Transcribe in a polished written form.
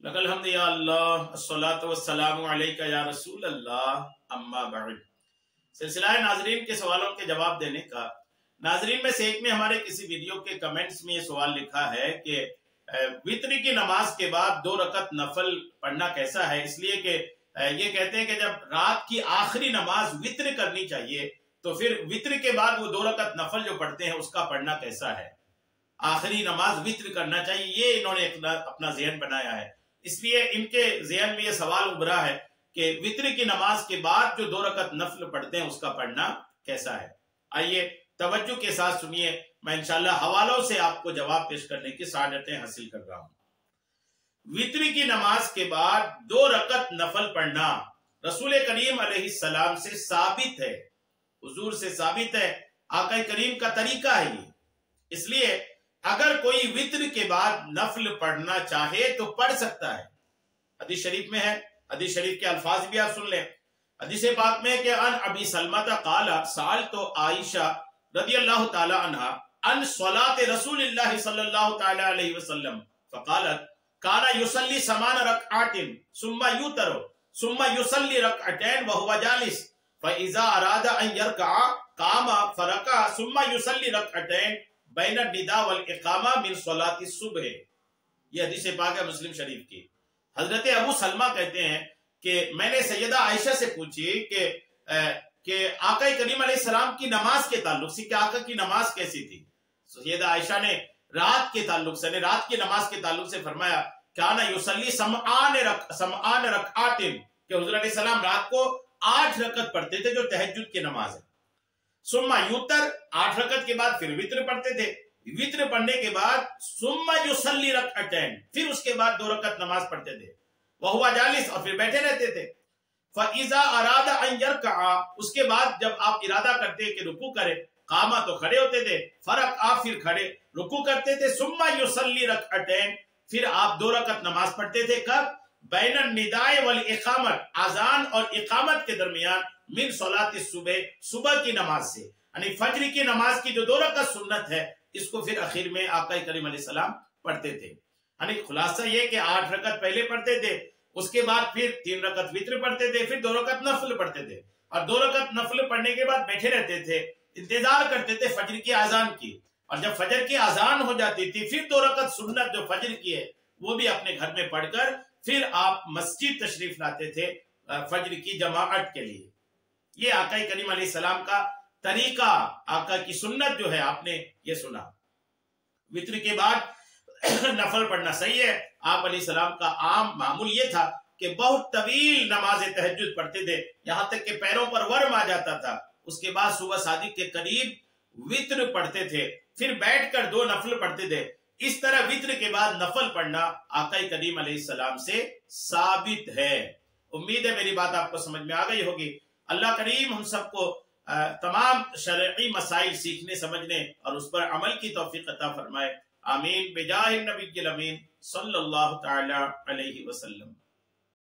लकल हम्द या अल्लाह अस्सलातु वस्सलामु अलैका या रसूल अल्लाह अम्मा बाद। सिलसिला नाजरीन के सवालों के जवाब देने का। नाजरीन में से एक ने हमारे किसी वीडियो के कमेंट्स में ये सवाल लिखा है कि वित्र की नमाज के बाद 2 रकत नफल पढ़ना कैसा है, इसलिए कि ये कहते हैं कि जब रात की आखिरी नमाज वित्र करनी चाहिए तो फिर वित्र के बाद वो 2 रकत नफल जो पढ़ते हैं उसका पढ़ना कैसा है। आखिरी नमाज वित्र करना चाहिए, ये इन्होंने अपना ज़हन बनाया है, इसलिए इनके ज़हन में ये सवाल उभरा है कि वित्र की नमाज के बाद जो 2 रकत नफल पढ़ते हैं उसका पढ़ना कैसा है। आइए तवज्जो के साथ सुनिए, मैं इंशाअल्लाह हवालों से आपको जवाब पेश करने की सादतें हासिल कर रहा हूं। वित्र की नमाज के बाद 2 रकत नफल पढ़ना रसूल करीम अलैहिस्सलाम से साबित है, हुजूर से साबित है, आका करीम का तरीका है ये। इसलिए अगर कोई वित्र के बाद नफल पढ़ना चाहे तो पढ़ सकता है। हदीस शरीफ में है, हदीस शरीफ के अल्फाज भी आप सुन लें। हदीस पाक में कि अन अबी सलमा काला साल तो आयशा रदियल्लाहु ताला अन्हा अन सलात रसूलिल्लाह सल्लल्लाहु ताला अलैहि वसल्लम फकालत काना युसल्ली समान रकअतिन सुम्मा यूतरो सुम्मा युसल्ली रकअतैन व हुवा जालिस फइज़ा अरादा अन यरका कामा फरका सुम्मा युसल्ली रकअतैन बैन निदा वल इकामा मिन सलाति सुबह। ये हदीस पाक है मुस्लिम शरीफ की। हजरत अबू सलमा कहते हैं कि मैंने सैयदा आयशा से पूछी कि आका करीम अलैहिस्सलाम की नमाज के ताल्लुक से कि आका की नमाज कैसी थी। सैयदा आयशा ने रात के ताल्लुक से, रात की नमाज के ताल्लुक से फरमाया काना युसल्ली समआन रकआतिन कि हुजूर अलैहिस्सलाम रात को 8 रकत पढ़ते थे जो तहज्जुद की नमाज है। सुम्मा यूतर 8 रकत के बाद फिर वित्र पढ़ते थे, वित्र पढ़ने के बाद सुम्मा युसल्ली रकअतैन फिर उसके बाद 2 रकत नमाज पढ़ते थे, वह हुआ जालिस और फिर बैठे रहते थे। फइज़ा अरादा अन यरका उसके बाद जब आप इरादा करते कि रुकू करें, कामा तो खड़े होते थे, फरक आप फिर खड़े रुकू करते थे, सुम्मा युसल्ली रकअतैन फिर आप 2 रकत नमाज पढ़ते थे। कब? बैनन निदाए वल इकामत आजान और इकामत के दरमियान मिन सलाति सुबह सुबह की नमाज से, यानी फज्र की नमाज की जो 2 रकत सुन्नत है इसको फिर आखिर में आका करीम अलैहिस्सलाम पढ़ते थे। यानी खुलासा ये कि 8 रकत पहले पढ़ते थे, उसके बाद फिर 3 रकत वित्र पढ़ते थे, फिर 2 रकत नफल पढ़ते थे और 2 रकत नफल पढ़ने के बाद बैठे रहते थे, इंतजार करते थे फज्र की आजान की, और जब फज्र की आजान हो जाती थी फिर 2 रकत सुन्नत जो फज्र की है वो भी अपने घर में पढ़कर फिर आप मस्जिद तशरीफ लाते थे फज्र की जमाअत के लिए। ये आका करीम अलैहिस्सलाम का तरीका, आका की सुन्नत जो है आपने ये सुना। वित्र के बाद नफल पढ़ना सही है। आप अलैहिस्सलाम का आम मामूल ये था कि बहुत तवील नमाज तहज्जुद पढ़ते थे, यहाँ तक कि पैरों पर वर्म आ जाता था। उसके बाद सुबह सादिक के करीब वित्र पढ़ते थे, फिर बैठकर 2 नफल पढ़ते थे। इस तरह वित्र के बाद नफल पढ़ना आका करीम अलैहिस्सलाम से साबित है। उम्मीद है मेरी बात आपको समझ में आ गई होगी। अल्लाह करीम हम सबको तमाम शरई मसाइल सीखने समझने और उस पर अमल की तौफीक अता फरमाए। आमीन बिजाहि नबी अमीन सल्लल्लाहु तआला अलैहि वसल्लम।